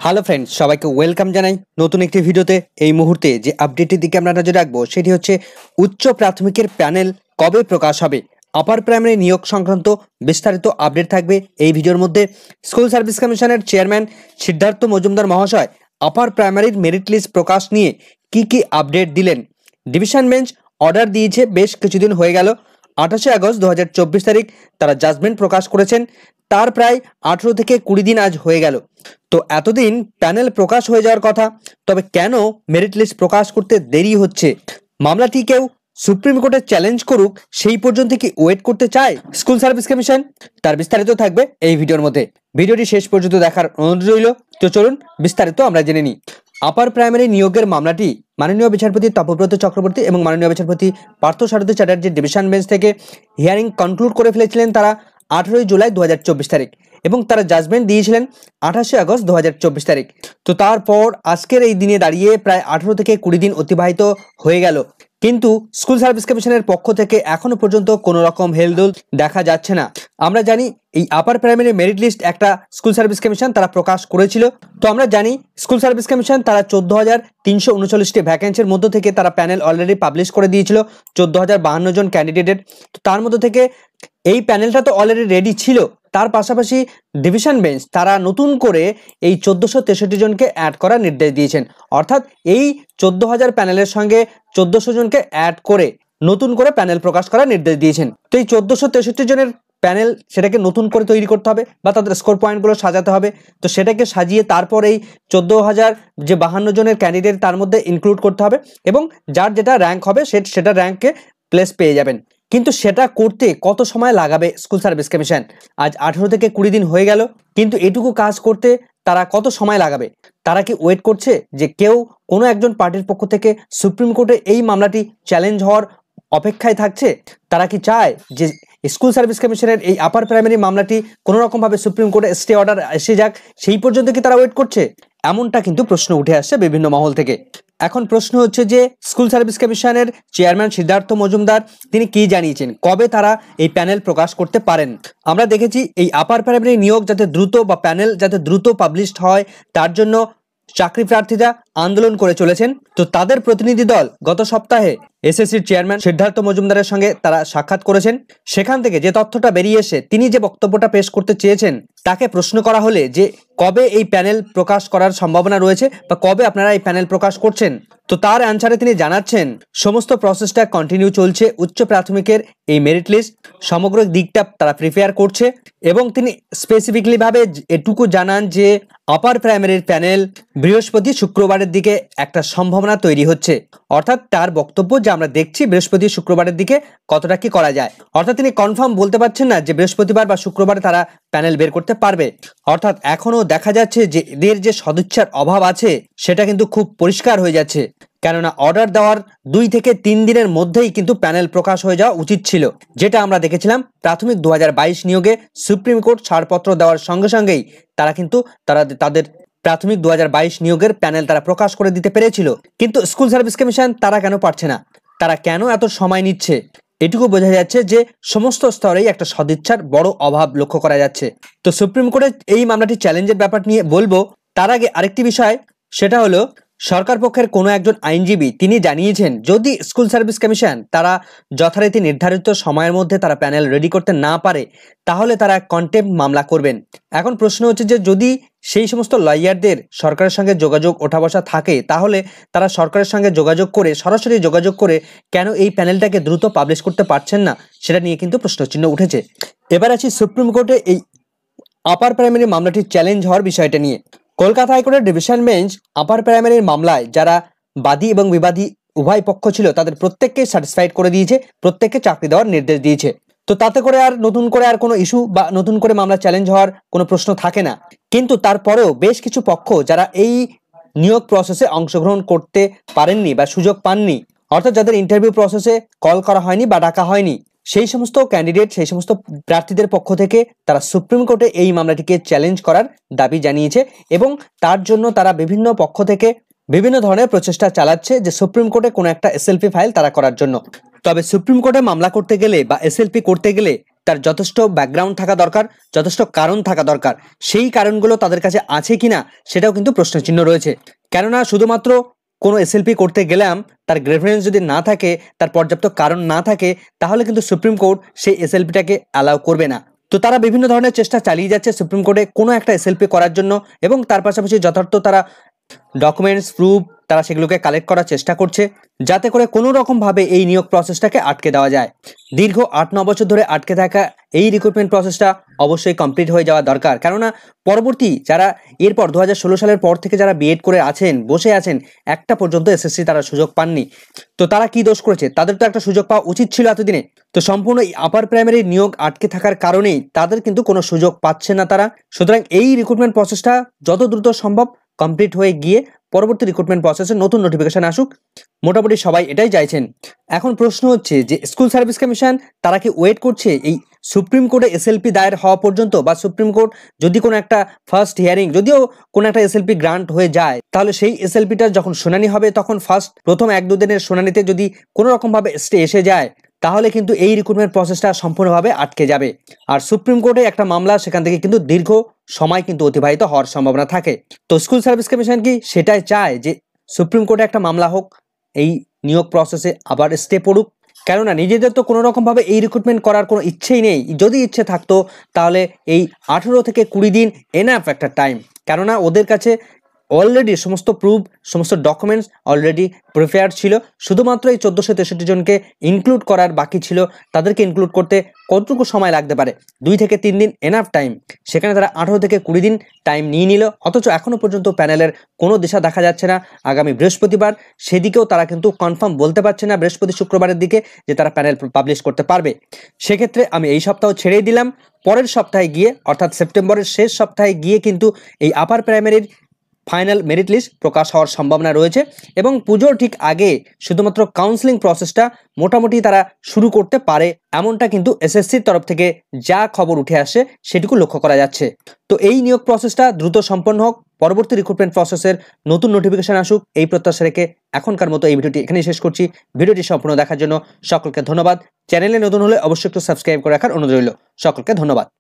Hello friends, সবাইকে welcome জানাই নতুন একটি ভিডিওতে। এই মুহূর্তে যে আপডেটের দিকে আমরা নজর রাখবো সেটি হচ্ছে উচ্চ প্রাথমিকের প্যানেল কবে প্রকাশ হবে। আপার প্রাইমারি নিয়োগ সংক্রান্ত বিস্তারিত আপডেট থাকবে এই ভিডিওর মধ্যে। স্কুল সার্ভিস কমিশনের চেয়ারম্যান সিদ্ধার্থ মজুমদার মহাশয় আপার প্রাইমারির মেরিট লিস্ট প্রকাশ নিয়ে কি আপডেট দিলেন। ডিভিশন বেঞ্চ অর্ডার দিয়েছে, বেশ কিছুদিন হয়ে গেল। 28 আগস্ট 2024 তারিখ তারা জাজমেন্ট প্রকাশ করেছেন। তার প্রায় 18 থেকে 20 দিন আজ হয়ে গেল। তো এতদিন প্যানেল প্রকাশ হয়ে যাওয়ার কথা, তবে কেন মেরিট লিস্ট প্রকাশ করতে দেরি হচ্ছে? মামলাটি কেউ সুপ্রিম কোর্টে চ্যালেঞ্জ করুক সেই পর্যন্ত কি ওয়েট করতে চায় স্কুল সার্ভিস কমিশন? তার বিস্তারিত থাকবে এই ভিডিওর মধ্যে। ভিডিওটি শেষ পর্যন্ত দেখার অনুরোধ রইল। তো চলুন বিস্তারিত আমরা জেনে নিই। আপার প্রাইমারি নিয়োগের মামলাটি মাননীয় বিচারপতি তপব্রত চক্রবর্তী এবং মাননীয় বিচারপতি পার্থসারথী চ্যাটার্জির ডিভিশন বেঞ্চ থেকে হিয়ারিং কনক্লুড করে ফেলেছিলেন তারা 18 জুলাই 2024 তারিখ, এবং তারা জাজমেন্ট দিয়েছিলেন 28 আগস্ট 2024 তারিখ। তো তারপর আজকের এই দিনে দাঁড়িয়ে প্রায় 18 থেকে 20 দিন অতিবাহিত হয়ে গেল, কিন্তু স্কুল সার্ভিস কমিশনের পক্ষ থেকে এখনো পর্যন্ত কোনো রকম হেলদোল দেখা যাচ্ছে না। আমরা জানি এই আপার প্রাইমারি মেরিট লিস্ট একটা স্কুল সার্ভিস কমিশন তারা প্রকাশ করেছিল। তো আমরা জানি স্কুল সার্ভিস কমিশন তারা 14,339টি ভ্যাকেন্সির মধ্য থেকে তারা প্যানেল অলরেডি পাবলিশ করে দিয়েছিল 14,052 জন ক্যান্ডিডেটের। তো তার মধ্য থেকে এই প্যানেলটা তো অলরেডি রেডি ছিল। তার পাশাপাশি ডিভিশন বেঞ্চ তারা নতুন করে এই 1463 জনকে অ্যাড করার নির্দেশ দিয়েছেন, অর্থাৎ এই 14,000 প্যানেলের সঙ্গে 1400 জনকে অ্যাড করে নতুন করে প্যানেল প্রকাশ করার নির্দেশ দিয়েছেন। তো এই 1463 জনের প্যানেল সেটাকে নতুন করে তৈরি করতে হবে বা তাদের স্কোর পয়েন্টগুলো সাজাতে হবে। তো সেটাকে সাজিয়ে তারপর এই 14,000 যে 52 জনের ক্যান্ডিডেট তার মধ্যে ইনক্লুড করতে হবে, এবং যার যেটা র্যাঙ্ক হবে সেটা র্যাঙ্কে প্লেস পেয়ে যাবেন। কিন্তু সেটা করতে কত সময় লাগাবে স্কুল সার্ভিস কমিশন? আজ 18 থেকে 20 দিন হয়ে গেল, কিন্তু এটুকু কাজ করতে তারা কত সময় লাগাবে? তারা কি ওয়েট করছে যে কেউ কোনো একজন পার্টির পক্ষ থেকে সুপ্রিম কোর্টে এই মামলাটি চ্যালেঞ্জ হওয়ার অপেক্ষায় থাকছে? তারা কি চায় যে স্কুল সার্ভিস কমিশনের এই আপার প্রাইমারি মামলাটি কোনো রকমভাবে সুপ্রিম কোর্টে স্টে অর্ডার এসে যাক, সেই পর্যন্ত কি তারা ওয়েট করছে? এমনটা কিন্তু প্রশ্ন উঠে আসছে বিভিন্ন মহল থেকে। এখন প্রশ্ন হচ্ছে যে স্কুল সার্ভিস কমিশনের চেয়ারম্যান সিদ্ধার্থ মজুমদার তিনি কি জানিয়েছেন, কবে তারা এই প্যানেল প্রকাশ করতে পারেন। আমরা দেখেছি এই আপার প্রাইমারি নিয়োগ যাতে দ্রুত বা প্যানেল যাতে দ্রুত পাবলিশড হয়, তার জন্য চাকরি প্রার্থীরা আন্দোলন করে চলেছেন। তো তাদের প্রতিনিধি দল গত সপ্তাহে এসএসসির চেয়ারম্যান সিদ্ধার্থ মজুমদারের সঙ্গে তারা সাক্ষাৎ করেছেন। সেখান থেকে যে তথ্যটা বেরিয়ে এসে তিনি যে বক্তব্যটা পেশ করতে চেয়েছেন, তাকে প্রশ্ন করা হলে যে কবে এই প্যানেল প্রকাশ করার সম্ভাবনা রয়েছে বা কবে আপনারা এই প্যানেল প্রকাশ করছেন, তো তার অ্যান্সারে তিনি জানাচ্ছেন সমস্ত প্রসেসটা কন্টিনিউ চলছে। উচ্চ প্রাথমিকের এই মেরিট লিস্ট সমগ্র দিকটা তারা প্রিপেয়ার করছে, এবং তিনি স্পেসিফিকলি ভাবে এটুকু জানান যে আপার প্রাইমারির প্যানেল বৃহস্পতি শুক্রবারের দিকে একটা সম্ভাবনা তৈরি হচ্ছে। অর্থাৎ তার বক্তব্য যে আমরা দেখছি বৃহস্পতি শুক্রবারের দিকে কতটা কি করা যায়। অর্থাৎ তিনি কনফার্ম বলতে পারছেন না যে বৃহস্পতিবার বা শুক্রবারে তারা প্যানেল বের করতে পারবে। অর্থাৎ এখনো দেখা যাচ্ছে যে এদের যে সদিচ্ছার অভাব আছে সেটা কিন্তু খুব পরিষ্কার হয়ে যাচ্ছে, কেননা অর্ডার দেওয়ার 2 থেকে 3 দিনের মধ্যেই কিন্তু প্যানেল প্রকাশ হয়ে যাওয়া উচিত ছিল, যেটা আমরা দেখেছিলাম প্রাথমিক 2022 নিয়োগে সুপ্রিম কোর্ট ছাড়পত্র দেওয়ার সঙ্গে সঙ্গেই তারা কিন্তু তাদের প্রাথমিক 2022 নিয়োগের প্যানেল তারা প্রকাশ করে দিতে পেরেছিল। কিন্তু স্কুল সার্ভিস কমিশন তারা কেন পারছে না? তারা কেন এত সময় নিচ্ছে? এটুকু বোঝা যাচ্ছে যে সমস্ত স্তরেই একটা সদিচ্ছার বড় অভাব লক্ষ্য করা যাচ্ছে। তো সুপ্রিম কোর্টে এই মামলাটি চ্যালেঞ্জের ব্যাপার নিয়ে বলবো, তার আগে আরেকটি বিষয়, সেটা হলো সরকার পক্ষের কোনো একজন আইনজীবী তিনি জানিয়েছেন যদি স্কুল সার্ভিস কমিশন তারা যথারীতি নির্ধারিত সময়ের মধ্যে তারা প্যানেল রেডি করতে না পারে, তাহলে তারা কন্টেম্প্ট মামলা করবেন। এখন প্রশ্ন হচ্ছে যে যদি সেই সমস্ত লয়ারদের সরকারের সঙ্গে যোগাযোগ ওঠা বসা থাকে, তাহলে তারা সরকারের সঙ্গে যোগাযোগ করে সরাসরি যোগাযোগ করে কেন এই প্যানেলটাকে দ্রুত পাবলিশ করতে পারছেন না, সেটা নিয়ে কিন্তু প্রশ্নচিহ্ন উঠেছে। এবার আছি সুপ্রিম কোর্টে এই আপার প্রাইমারি মামলাটি চ্যালেঞ্জ হওয়ার বিষয়টা নিয়ে। কলকাতা হাইকোর্টের ডিভিশন বেঞ্চ আপার প্রাইমারির মামলায় যারা বাদী এবং বিবাদী উভয় পক্ষ ছিল তাদের প্রত্যেককে স্যাটিসফাইড করে দিয়েছে, প্রত্যেককে চাকরি দেওয়ার নির্দেশ দিয়েছে। তো তাতে করে আর নতুন করে আর কোনো ইস্যু বা নতুন করে মামলা চ্যালেঞ্জ হওয়ার কোনো প্রশ্ন থাকে না। কিন্তু তারপরেও বেশ কিছু পক্ষ যারা এই নিয়োগ প্রসেসে অংশগ্রহণ করতে পারেননি বা সুযোগ পাননি, অর্থাৎ যাদের ইন্টারভিউ প্রসেসে কল করা হয়নি বা ডাকা হয়নি, সেই সমস্ত ক্যান্ডিডেট সেই সমস্ত প্রার্থীদের পক্ষ থেকে তারা সুপ্রিম কোর্টে এই মামলাটিকে চ্যালেঞ্জ করার দাবি জানিয়েছে, এবং তার জন্য তারা বিভিন্ন পক্ষ থেকে বিভিন্ন ধরনের প্রচেষ্টা চালাচ্ছে যে সুপ্রিম কোর্টে কোনো একটা এসএলপি ফাইল তারা করার জন্য। তবে সুপ্রিম কোর্টে মামলা করতে গেলে বা এসএলপি করতে গেলে তার যথেষ্ট ব্যাকগ্রাউন্ড থাকা দরকার, যথেষ্ট কারণ থাকা দরকার। সেই কারণগুলো তাদের কাছে আছে কিনা সেটাও কিন্তু প্রশ্নচিহ্ন রয়েছে। কেননা শুধুমাত্র কোনো এসএলপি করতে গেলাম, তার রেফারেন্স যদি না থাকে, তার পর্যাপ্ত কারণ না থাকে, তাহলে কিন্তু সুপ্রিম কোর্ট সেই এসএলপিটাকে অ্যালাউ করবে না। তো তারা বিভিন্ন ধরনের চেষ্টা চালিয়ে যাচ্ছে সুপ্রিম কোর্টে কোনো একটা এসএলপি করার জন্য, এবং তার পাশাপাশি যথার্থ তারা ডকুমেন্টস প্রুফ তারা সেগুলোকে কালেক্ট করার চেষ্টা করছে, যাতে করে কোনো রকমভাবে এই নিয়োগ প্রসেসটাকে আটকে দেওয়া যায়। দীর্ঘ 8-9 বছর ধরে আটকে থাকা এই রিক্রুটমেন্ট প্রসেসটা অবশ্যই কমপ্লিট হয়ে যাওয়া দরকার। কেননা পরবর্তী যারা এরপর 2016 সালের পর থেকে যারা বিএড করে আছেন, বসে আছেন, একটা পর্যন্ত এসএসসি তারা সুযোগ পাননি। তো তারা কি দোষ করেছে? তাদের তো একটা সুযোগ পাওয়া উচিত ছিল এতদিনে। তো সম্পূর্ণ এই আপার প্রাইমারি নিয়োগ আটকে থাকার কারণেই তাদের কিন্তু কোনো সুযোগ পাচ্ছে না তারা। সুতরাং এই রিক্রুটমেন্ট প্রসেসটা যত দ্রুত সম্ভব কমপ্লিট হয়ে গিয়ে পরবর্তী রিক্রুটমেন্ট প্রসেসে নতুন নোটিফিকেশন আসুক, মোটামুটি সবাই এটাই চাইছেন। এখন প্রশ্ন হচ্ছে যে স্কুল সার্ভিস কমিশন তারা কি ওয়েট করছে এই সুপ্রিম কোর্টে এসএলপি দায়ের হওয়া পর্যন্ত, বা সুপ্রিম কোর্ট যদি কোনো একটা ফার্স্ট হিয়ারিং, যদিও কোনো একটা এসএলপি গ্রান্ট হয়ে যায়, তাহলে সেই এসএলপিটা যখন শুনানি হবে তখন প্রথম 1-2 দিনের শুনানিতে যদি কোনো রকমভাবে স্টে এসে যায়, তাহলে কিন্তু এই রিক্রুটমেন্ট প্রসেসটা সম্পূর্ণভাবে আটকে যাবে। আর সুপ্রিম কোর্টে একটা মামলা, সেখান থেকে কিন্তু দীর্ঘ সময় কিন্তু অতিবাহিত হওয়ার সম্ভাবনা থাকে। তো স্কুল সার্ভিস কমিশন কি সেটাই চায় যে সুপ্রিম কোর্টে একটা মামলা হোক, এই নিয়োগ প্রসেসে আবার স্টে পড়ুক? কেননা নিজেদের তো কোনো রকমভাবে এই রিক্রুটমেন্ট করার কোনো ইচ্ছেই নেই। যদি ইচ্ছে থাকতো তাহলে এই 18 থেকে 20 দিন এনাফ একটা টাইম। কেননা ওদের কাছে অলরেডি সমস্ত প্রুফ, সমস্ত ডকুমেন্টস অলরেডি প্রিপেয়ার ছিল। শুধুমাত্র এই 1463 জনকে ইনক্লুড করার বাকি ছিল। তাদেরকে ইনক্লুড করতে কতটুকু সময় লাগতে পারে? 2 থেকে 3 দিন এনাফ টাইম। সেখানে তারা 18 থেকে 20 দিন টাইম নিয়ে নিল, অথচ এখনও পর্যন্ত প্যানেলের কোনো দিশা দেখা যাচ্ছে না। আগামী বৃহস্পতিবার, সেদিকেও তারা কিন্তু কনফার্ম বলতে পারছে না, বৃহস্পতি শুক্রবারের দিকে, যে তারা প্যানেল পাবলিশ করতে পারবে। সেক্ষেত্রে আমি এই সপ্তাহ ছেড়েই দিলাম, পরের সপ্তাহে গিয়ে অর্থাৎ সেপ্টেম্বরের শেষ সপ্তাহে গিয়ে কিন্তু এই আপার প্রাইমারির ফাইনাল মেরিট লিস্ট প্রকাশ হওয়ার সম্ভাবনা রয়েছে। এবং পুজোর ঠিক আগে শুধুমাত্র কাউন্সেলিং প্রসেসটা মোটামুটি তারা শুরু করতে পারে, এমনটা কিন্তু এসএসসির তরফ থেকে যা খবর উঠে আসে সেটুকু লক্ষ্য করা যাচ্ছে। তো এই নিয়োগ প্রসেসটা দ্রুত সম্পন্ন হোক, পরবর্তী রিক্রুটমেন্ট প্রসেসের নতুন নোটিফিকেশন আসুক, এই প্রত্যাশা রেখে এখনকার মতো এই ভিডিওটি এখানেই শেষ করছি। ভিডিওটি সম্পূর্ণ দেখার জন্য সকলকে ধন্যবাদ। চ্যানেলে নতুন হলে অবশ্যই একটু সাবস্ক্রাইব করে রাখার অনুরোধ রইল। সকলকে ধন্যবাদ।